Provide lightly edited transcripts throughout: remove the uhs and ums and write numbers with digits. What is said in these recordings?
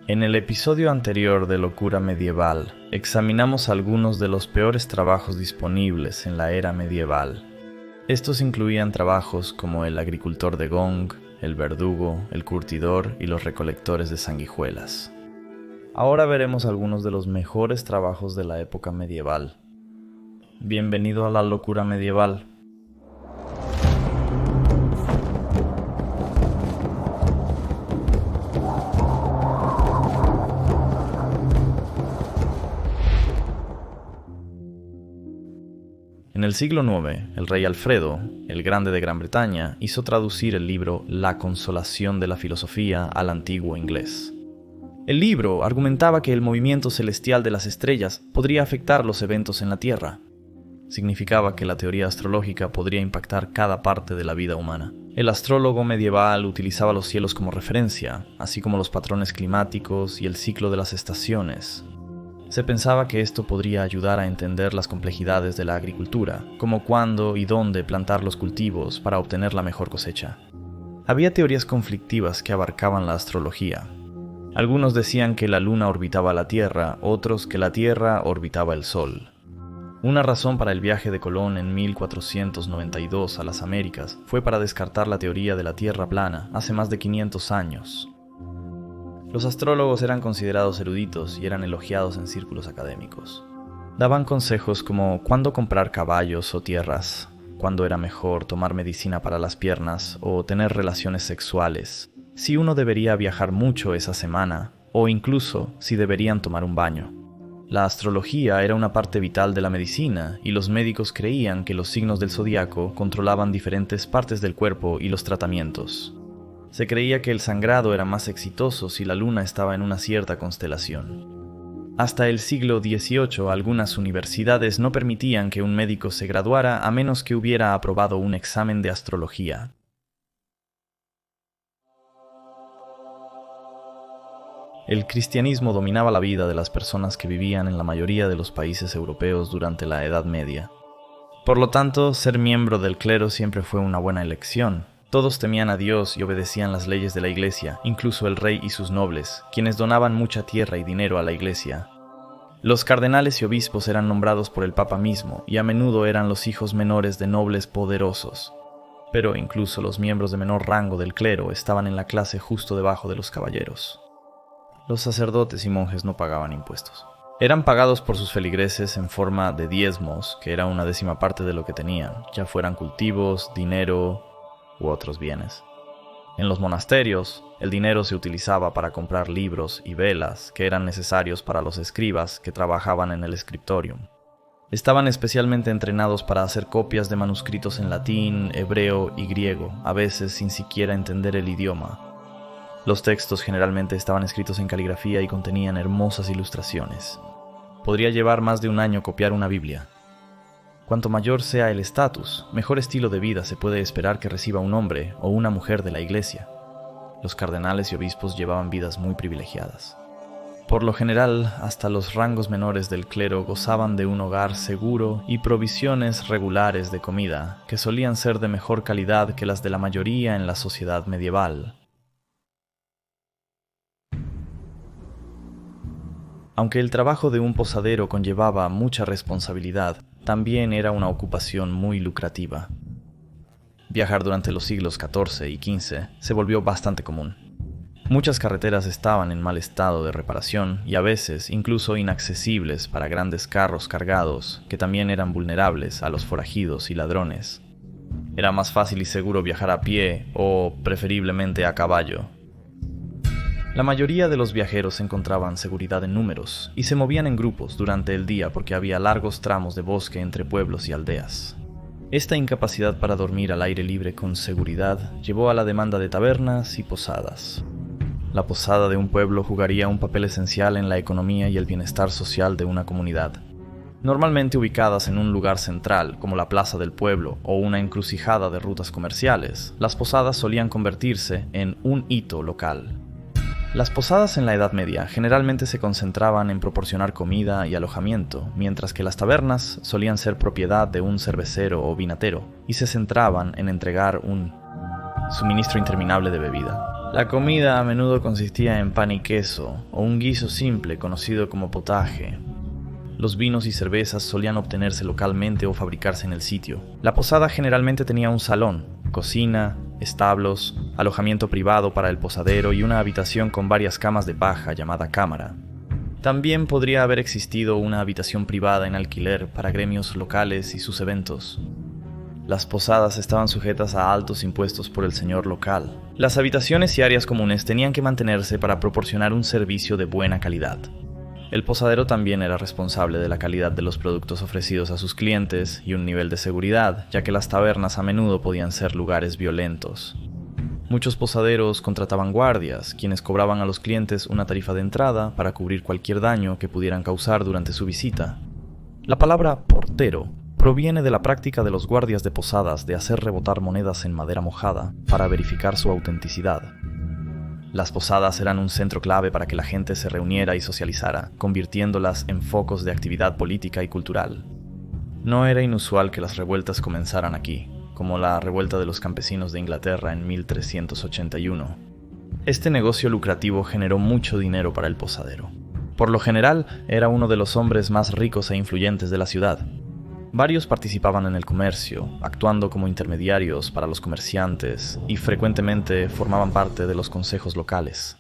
En el episodio anterior de Locura Medieval, examinamos algunos de los peores trabajos disponibles en la era medieval. Estos incluían trabajos como el agricultor de gong, el verdugo, el curtidor y los recolectores de sanguijuelas. Ahora veremos algunos de los mejores trabajos de la época medieval. Bienvenido a la Locura Medieval. En el siglo IX, el rey Alfredo, el Grande de Gran Bretaña, hizo traducir el libro La Consolación de la Filosofía al antiguo inglés. El libro argumentaba que el movimiento celestial de las estrellas podría afectar los eventos en la Tierra. Significaba que la teoría astrológica podría impactar cada parte de la vida humana. El astrólogo medieval utilizaba los cielos como referencia, así como los patrones climáticos y el ciclo de las estaciones. Se pensaba que esto podría ayudar a entender las complejidades de la agricultura, como cuándo y dónde plantar los cultivos para obtener la mejor cosecha. Había teorías conflictivas que abarcaban la astrología. Algunos decían que la luna orbitaba la Tierra, otros que la Tierra orbitaba el Sol. Una razón para el viaje de Colón en 1492 a las Américas fue para descartar la teoría de la Tierra plana hace más de 500 años. Los astrólogos eran considerados eruditos y eran elogiados en círculos académicos. Daban consejos como cuándo comprar caballos o tierras, cuándo era mejor tomar medicina para las piernas o tener relaciones sexuales, si uno debería viajar mucho esa semana o incluso si deberían tomar un baño. La astrología era una parte vital de la medicina y los médicos creían que los signos del zodiaco controlaban diferentes partes del cuerpo y los tratamientos. Se creía que el sangrado era más exitoso si la luna estaba en una cierta constelación. Hasta el siglo XVIII, algunas universidades no permitían que un médico se graduara a menos que hubiera aprobado un examen de astrología. El cristianismo dominaba la vida de las personas que vivían en la mayoría de los países europeos durante la Edad Media. Por lo tanto, ser miembro del clero siempre fue una buena elección. Todos temían a Dios y obedecían las leyes de la Iglesia, incluso el rey y sus nobles, quienes donaban mucha tierra y dinero a la Iglesia. Los cardenales y obispos eran nombrados por el Papa mismo, y a menudo eran los hijos menores de nobles poderosos. Pero incluso los miembros de menor rango del clero estaban en la clase justo debajo de los caballeros. Los sacerdotes y monjes no pagaban impuestos. Eran pagados por sus feligreses en forma de diezmos, que era una 10ª de lo que tenían, ya fueran cultivos, dinero u otros bienes. En los monasterios, el dinero se utilizaba para comprar libros y velas que eran necesarios para los escribas que trabajaban en el scriptorium. Estaban especialmente entrenados para hacer copias de manuscritos en latín, hebreo y griego, a veces sin siquiera entender el idioma. Los textos generalmente estaban escritos en caligrafía y contenían hermosas ilustraciones. Podría llevar más de un año copiar una Biblia. Cuanto mayor sea el estatus, mejor estilo de vida se puede esperar que reciba un hombre o una mujer de la Iglesia. Los cardenales y obispos llevaban vidas muy privilegiadas. Por lo general, hasta los rangos menores del clero gozaban de un hogar seguro y provisiones regulares de comida, que solían ser de mejor calidad que las de la mayoría en la sociedad medieval. Aunque el trabajo de un posadero conllevaba mucha responsabilidad, también era una ocupación muy lucrativa. Viajar durante los siglos XIV y XV se volvió bastante común. Muchas carreteras estaban en mal estado de reparación y a veces incluso inaccesibles para grandes carros cargados que también eran vulnerables a los forajidos y ladrones. Era más fácil y seguro viajar a pie o, preferiblemente, a caballo. La mayoría de los viajeros encontraban seguridad en números y se movían en grupos durante el día porque había largos tramos de bosque entre pueblos y aldeas. Esta incapacidad para dormir al aire libre con seguridad llevó a la demanda de tabernas y posadas. La posada de un pueblo jugaría un papel esencial en la economía y el bienestar social de una comunidad. Normalmente ubicadas en un lugar central, como la plaza del pueblo o una encrucijada de rutas comerciales, las posadas solían convertirse en un hito local. Las posadas en la Edad Media generalmente se concentraban en proporcionar comida y alojamiento, mientras que las tabernas solían ser propiedad de un cervecero o vinatero y se centraban en entregar un suministro interminable de bebida. La comida a menudo consistía en pan y queso, o un guiso simple conocido como potaje. Los vinos y cervezas solían obtenerse localmente o fabricarse en el sitio. La posada generalmente tenía un salón, cocina, establos, alojamiento privado para el posadero y una habitación con varias camas de paja llamada cámara. También podría haber existido una habitación privada en alquiler para gremios locales y sus eventos. Las posadas estaban sujetas a altos impuestos por el señor local. Las habitaciones y áreas comunes tenían que mantenerse para proporcionar un servicio de buena calidad. El posadero también era responsable de la calidad de los productos ofrecidos a sus clientes y un nivel de seguridad, ya que las tabernas a menudo podían ser lugares violentos. Muchos posaderos contrataban guardias, quienes cobraban a los clientes una tarifa de entrada para cubrir cualquier daño que pudieran causar durante su visita. La palabra portero proviene de la práctica de los guardias de posadas de hacer rebotar monedas en madera mojada para verificar su autenticidad. Las posadas eran un centro clave para que la gente se reuniera y socializara, convirtiéndolas en focos de actividad política y cultural. No era inusual que las revueltas comenzaran aquí, como la revuelta de los campesinos de Inglaterra en 1381. Este negocio lucrativo generó mucho dinero para el posadero. Por lo general, era uno de los hombres más ricos e influyentes de la ciudad. Varios participaban en el comercio, actuando como intermediarios para los comerciantes, y frecuentemente formaban parte de los consejos locales.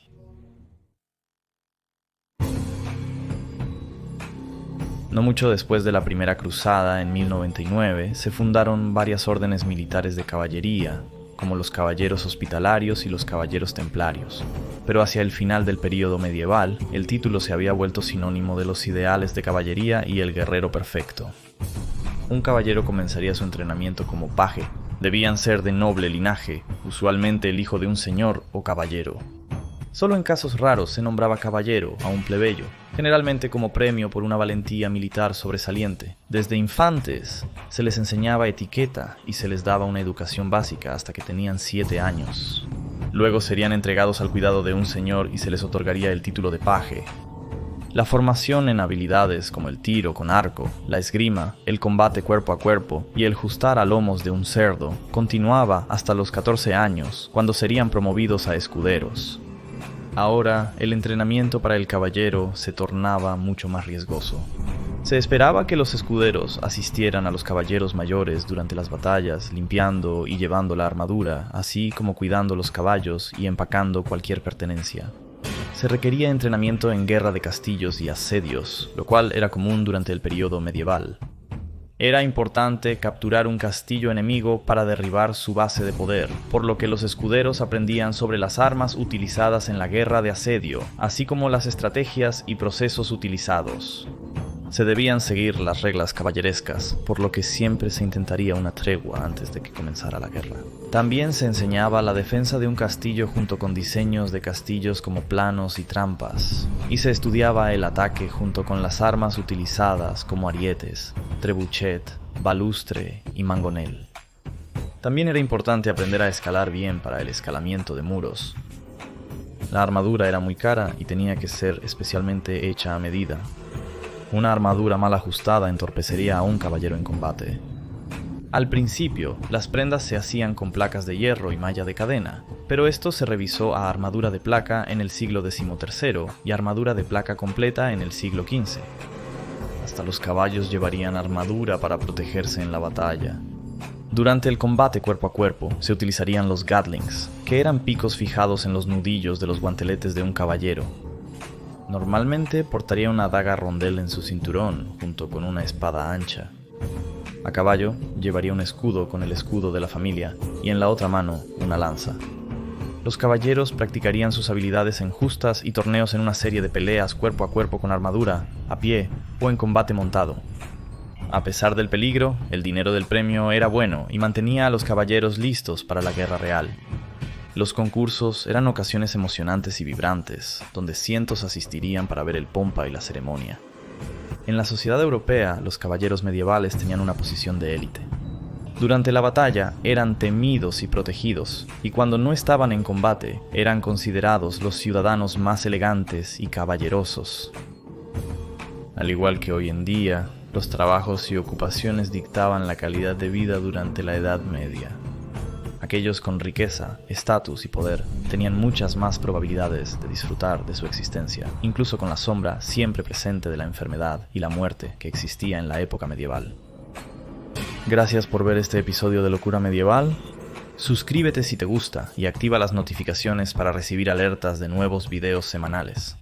No mucho después de la Primera Cruzada, en 1099, se fundaron varias órdenes militares de caballería, como los caballeros hospitalarios y los caballeros templarios. Pero hacia el final del período medieval, el título se había vuelto sinónimo de los ideales de caballería y el guerrero perfecto. Un caballero comenzaría su entrenamiento como paje. Debían ser de noble linaje, usualmente el hijo de un señor o caballero. Solo en casos raros se nombraba caballero a un plebeyo, generalmente como premio por una valentía militar sobresaliente. Desde infantes se les enseñaba etiqueta y se les daba una educación básica hasta que tenían 7 años. Luego serían entregados al cuidado de un señor y se les otorgaría el título de paje. La formación en habilidades como el tiro con arco, la esgrima, el combate cuerpo a cuerpo y el justar a lomos de un cerdo continuaba hasta los 14 años, cuando serían promovidos a escuderos. Ahora, el entrenamiento para el caballero se tornaba mucho más riesgoso. Se esperaba que los escuderos asistieran a los caballeros mayores durante las batallas, limpiando y llevando la armadura, así como cuidando los caballos y empacando cualquier pertenencia. Se requería entrenamiento en guerra de castillos y asedios, lo cual era común durante el período medieval. Era importante capturar un castillo enemigo para derribar su base de poder, por lo que los escuderos aprendían sobre las armas utilizadas en la guerra de asedio, así como las estrategias y procesos utilizados. Se debían seguir las reglas caballerescas, por lo que siempre se intentaría una tregua antes de que comenzara la guerra. También se enseñaba la defensa de un castillo junto con diseños de castillos como planos y trampas, y se estudiaba el ataque junto con las armas utilizadas como arietes, trebuchet, balustre y mangonel. También era importante aprender a escalar bien para el escalamiento de muros. La armadura era muy cara y tenía que ser especialmente hecha a medida. Una armadura mal ajustada entorpecería a un caballero en combate. Al principio, las prendas se hacían con placas de hierro y malla de cadena, pero esto se revisó a armadura de placa en el siglo XIII y armadura de placa completa en el siglo XV. Hasta los caballos llevarían armadura para protegerse en la batalla. Durante el combate cuerpo a cuerpo, se utilizarían los gatlings, que eran picos fijados en los nudillos de los guanteletes de un caballero. Normalmente portaría una daga rondel en su cinturón, junto con una espada ancha. A caballo, llevaría un escudo con el escudo de la familia, y en la otra mano, una lanza. Los caballeros practicarían sus habilidades en justas y torneos en una serie de peleas cuerpo a cuerpo con armadura, a pie o en combate montado. A pesar del peligro, el dinero del premio era bueno y mantenía a los caballeros listos para la guerra real. Los concursos eran ocasiones emocionantes y vibrantes, donde cientos asistirían para ver el pompa y la ceremonia. En la sociedad europea, los caballeros medievales tenían una posición de élite. Durante la batalla, eran temidos y protegidos, y cuando no estaban en combate, eran considerados los ciudadanos más elegantes y caballerosos. Al igual que hoy en día, los trabajos y ocupaciones dictaban la calidad de vida durante la Edad Media. Aquellos con riqueza, estatus y poder tenían muchas más probabilidades de disfrutar de su existencia, incluso con la sombra siempre presente de la enfermedad y la muerte que existía en la época medieval. Gracias por ver este episodio de Locura Medieval. Suscríbete si te gusta y activa las notificaciones para recibir alertas de nuevos videos semanales.